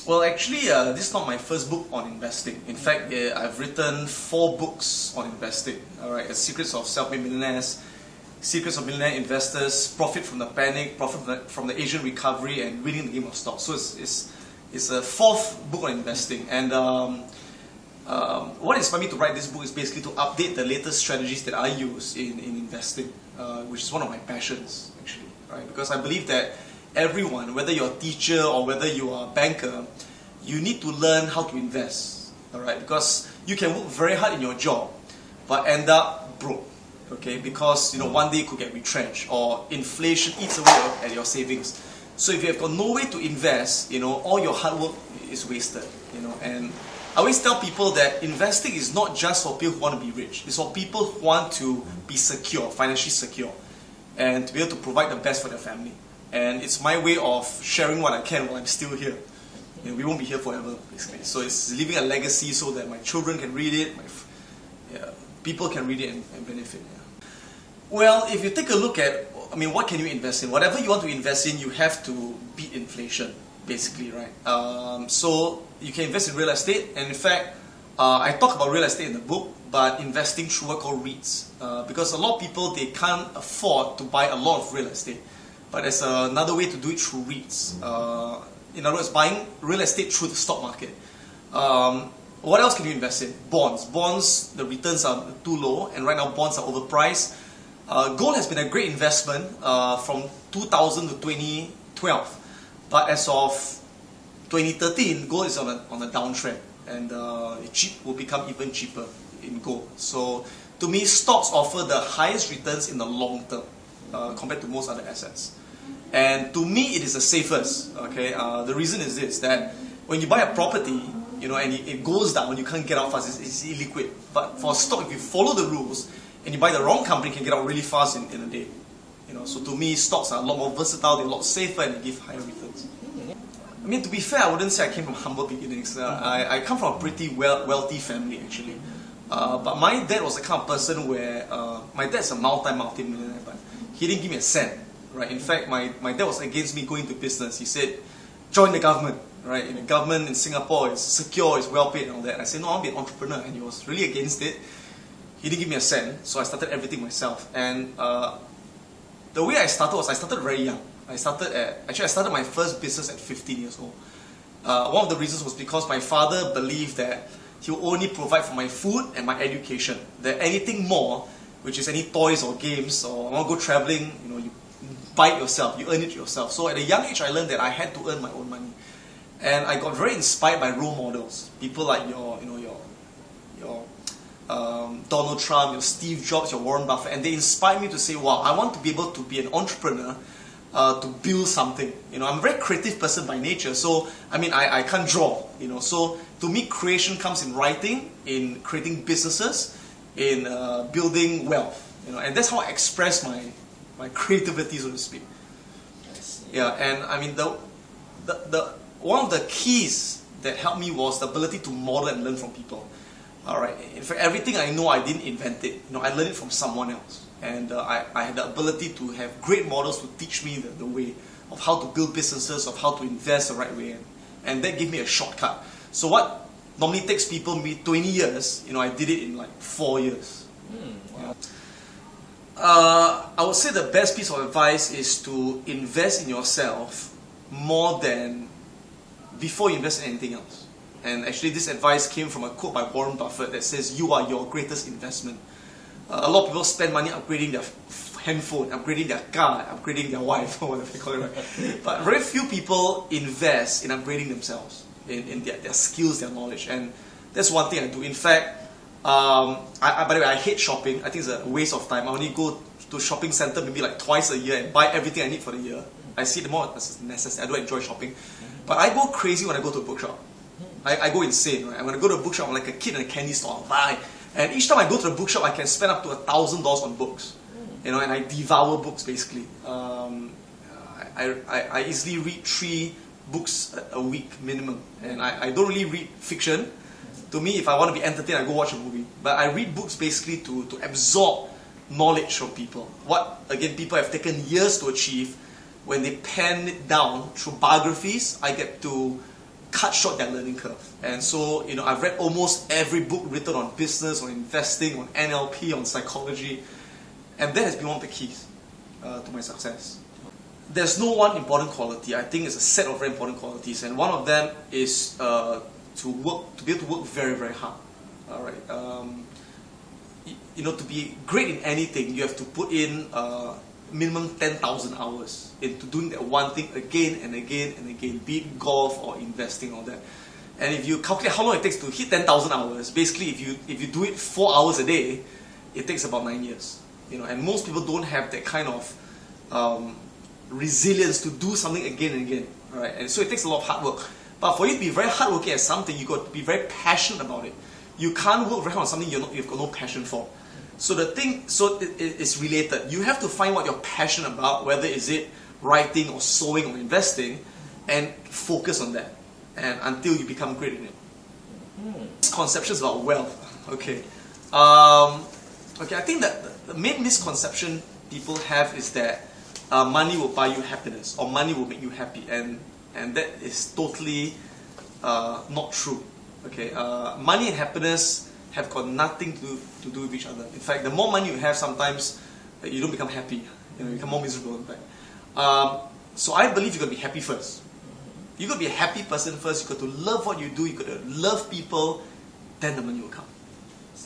Well, actually, this is not my first book on investing. In fact, I've written 4 books on investing. All right, Secrets of Self-Made Millionaires, Secrets of Millionaire Investors, Profit from the Panic, Profit from the Asian Recovery, and Winning the Game of Stocks. So it's a 4th book on investing. And what inspired me to write this book is basically to update the latest strategies that I use in investing, which is one of my passions, actually. Right? Because I believe that everyone, whether you're a teacher or whether you are a banker, you need to learn how to invest. All right? Because you can work very hard in your job, but end up broke. Okay? Because one day you could get retrenched, or inflation eats away at your savings. So if you have got no way to invest, all your hard work is wasted. And I always tell people that investing is not just for people who want to be rich. It's for people who want to be secure, financially secure, and to be able to provide the best for their family. And it's my way of sharing what I can while I'm still here. We won't be here forever, basically. So it's leaving a legacy so that my children can read it, people can read it and benefit. Yeah. Well, if you take a look at, what can you invest in? Whatever you want to invest in, you have to beat inflation, basically, right? So you can invest in real estate, and in fact, I talk about real estate in the book, but investing through what called REITs. Because a lot of people, they can't afford to buy a lot of real estate. But there's another way to do it through REITs. In other words, buying real estate through the stock market. What else can you invest in? Bonds. Bonds, the returns are too low, and right now bonds are overpriced. Gold has been a great investment from 2000 to 2012. But as of 2013, gold is on a downtrend, and cheap will become even cheaper in gold. So to me, stocks offer the highest returns in the long term compared to most other assets. And to me, it is the safest. Okay, the reason is this: that when you buy a property, and it goes down when you can't get out fast, it's illiquid. But for a stock, if you follow the rules and you buy the wrong company, you can get out really fast in a day. So to me, stocks are a lot more versatile, they're a lot safer, and they give higher returns. To be fair, I wouldn't say I came from humble beginnings. I come from a pretty wealthy family, actually. But my dad was the kind of person where my dad's a multi-millionaire, but he didn't give me a cent. Right? In fact, my dad was against me going into business. He said, join the government. Right? The government in Singapore is secure, is well paid and all that. And I said, no, I want to be an entrepreneur. And he was really against it. He didn't give me a cent, so I started everything myself. And the way I started was I started very young. I started my first business at 15 years old. One of the reasons was because my father believed that he will only provide for my food and my education. That anything more, which is any toys or games, or I want to go traveling, you buy it yourself, you earn it yourself. So at a young age, I learned that I had to earn my own money. And I got very inspired by role models. People like your Donald Trump, your Steve Jobs, your Warren Buffett, and they inspired me to say, wow, I want to be able to be an entrepreneur, to build something. I'm a very creative person by nature, so I can't draw. So to me, creation comes in writing, in creating businesses, in building wealth. And that's how I express my creativity, so to speak. Yeah, and the one of the keys that helped me was the ability to model and learn from people. All right. In fact, everything I know, I didn't invent it. I learned it from someone else. And I had the ability to have great models to teach me the way of how to build businesses, of how to invest the right way. And that gave me a shortcut. So what normally takes people maybe 20 years, I did it in like 4 years. Wow. I would say the best piece of advice is to invest in yourself more than before you invest in anything else. And actually this advice came from a quote by Warren Buffett that says, you are your greatest investment. A lot of people spend money upgrading their handphone, upgrading their car, upgrading their wife, or whatever they call it, right? But very few people invest in upgrading themselves, in their skills, their knowledge. And that's one thing I do. In fact, by the way, I hate shopping. I think it's a waste of time. I only go to shopping center maybe like twice a year and buy everything I need for the year. I see it more as necessary. I don't enjoy shopping. But I go crazy when I go to a bookshop. I go insane, right? When I go to a bookshop, I'm like a kid in a candy store. I'll buy. And each time I go to the bookshop, I can spend up to $1,000 on books. And I devour books, basically. I easily read 3 books a week minimum. And I don't really read fiction. To me, if I want to be entertained, I go watch a movie. But I read books basically to absorb knowledge from people. What, again, people have taken years to achieve. When they pen it down through biographies, I get to cut short their learning curve. And so, I've read almost every book written on business, on investing, on NLP, on psychology, and that has been one of the keys to my success. There's no one important quality. I think it's a set of very important qualities, and one of them is to be able to work very, very hard. All right. To be great in anything, you have to put in minimum 10,000 hours into doing that one thing again and again and again, be it golf or investing or that. And if you calculate how long it takes to hit 10,000 hours, basically if you do it 4 hours a day, it takes about 9 years. And most people don't have that kind of resilience to do something again and again. All right? And so it takes a lot of hard work. But for you to be very hardworking at something, you've got to be very passionate about it. You can't work very hard on something you've got no passion for. So it's related. You have to find what you're passionate about, whether is it writing or sewing or investing, and focus on that, and until you become great in it. Misconceptions about wealth. Okay. I think that the main misconception people have is that money will buy you happiness, or money will make you happy, and that is totally not true. Okay. Money and happiness have got nothing to do with each other. In fact, the more money you have, sometimes you don't become happy. You become more miserable. In fact, so I believe you got to be happy first. You got to be a happy person first. You got to love what you do. You got to love people. Then the money will come,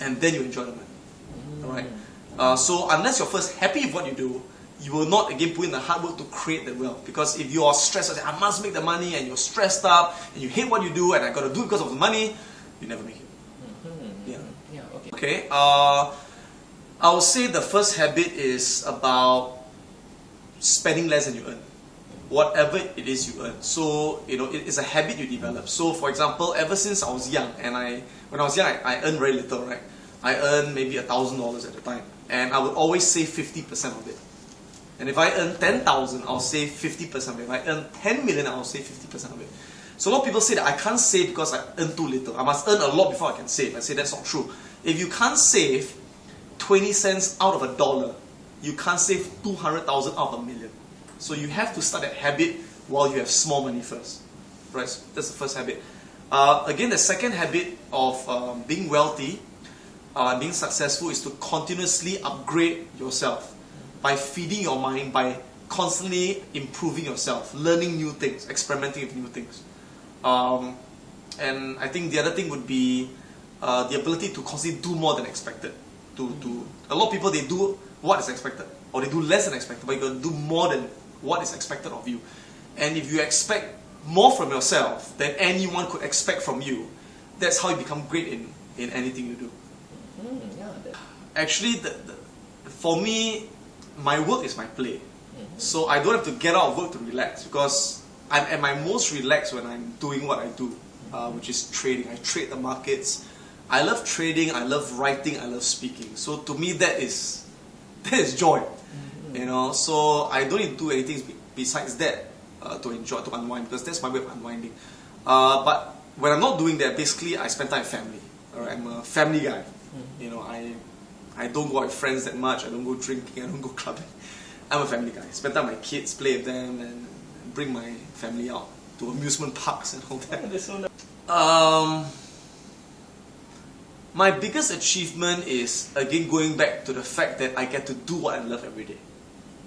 and then you enjoy the money. All right. So unless you're first happy with what you do, you will not again put in the hard work to create the wealth. Because if you are stressed, I must make the money, and you're stressed up, and you hate what you do, and I got to do it because of the money, you never make it. Okay, I would say the first habit is about spending less than you earn. Whatever it is you earn. So, it's a habit you develop. So, for example, ever since I was young, and when I was young, I earned very little, right? I earned maybe $1,000 at the time. And I would always save 50% of it. And if I earn 10,000, I'll save 50% of it. If I earn 10 million, I'll save 50% of it. So a lot of people say that I can't save because I earn too little. I must earn a lot before I can save. I say that's not true. If you can't save 20 cents out of $1, you can't save 200,000 out of $1 million. So you have to start that habit while you have small money first. Right? So that's the first habit. Again, the second habit of being wealthy, being successful, is to continuously upgrade yourself by feeding your mind, by constantly improving yourself, learning new things, experimenting with new things. And I think the other thing would be the ability to constantly do more than expected. A lot of people, they do what is expected, or they do less than expected, but you got to do more than what is expected of you. And if you expect more from yourself than anyone could expect from you, that's how you become great in anything you do. Actually, for me, my work is my play. So I don't have to get out of work to relax, because I'm at my most relaxed when I'm doing what I do, which is trading. I trade the markets. I love trading, I love writing, I love speaking. So to me, that is joy. So I don't need to do anything besides that to enjoy, to unwind, because that's my way of unwinding. But when I'm not doing that, basically I spend time with family. Alright, I'm a family guy. I don't go out with friends that much. I don't go drinking. I don't go clubbing. I'm a family guy. Spend time with my kids, play with them, and bring my family out to amusement parks and all that. My biggest achievement is, again, going back to the fact that I get to do what I love every day.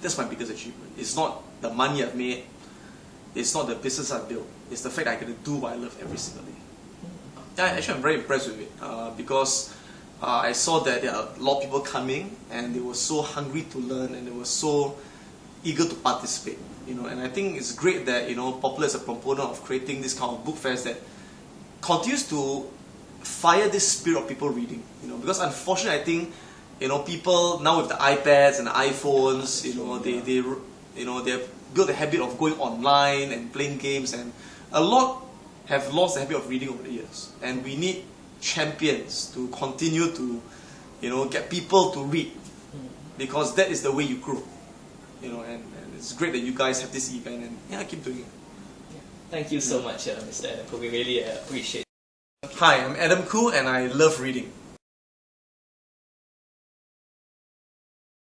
That's my biggest achievement. It's not the money I've made. It's not the business I've built. It's the fact that I get to do what I love every single day. Actually, I'm very impressed with it because I saw that there are a lot of people coming, and they were so hungry to learn, and they were so eager to participate. And I think it's great that Popular is a proponent of creating this kind of book fairs that continues to fire this spirit of people reading. Because unfortunately, I think people now with the iPads and the iPhones, they have built a habit of going online and playing games, and a lot have lost the habit of reading over the years. And we need champions to continue to get people to read, because that is the way you grow. And it's great that you guys have this event, and keep doing it. Thank you so much, Mr. Adam Khoo. We really appreciate it. Hi, I'm Adam Khoo, and I love reading.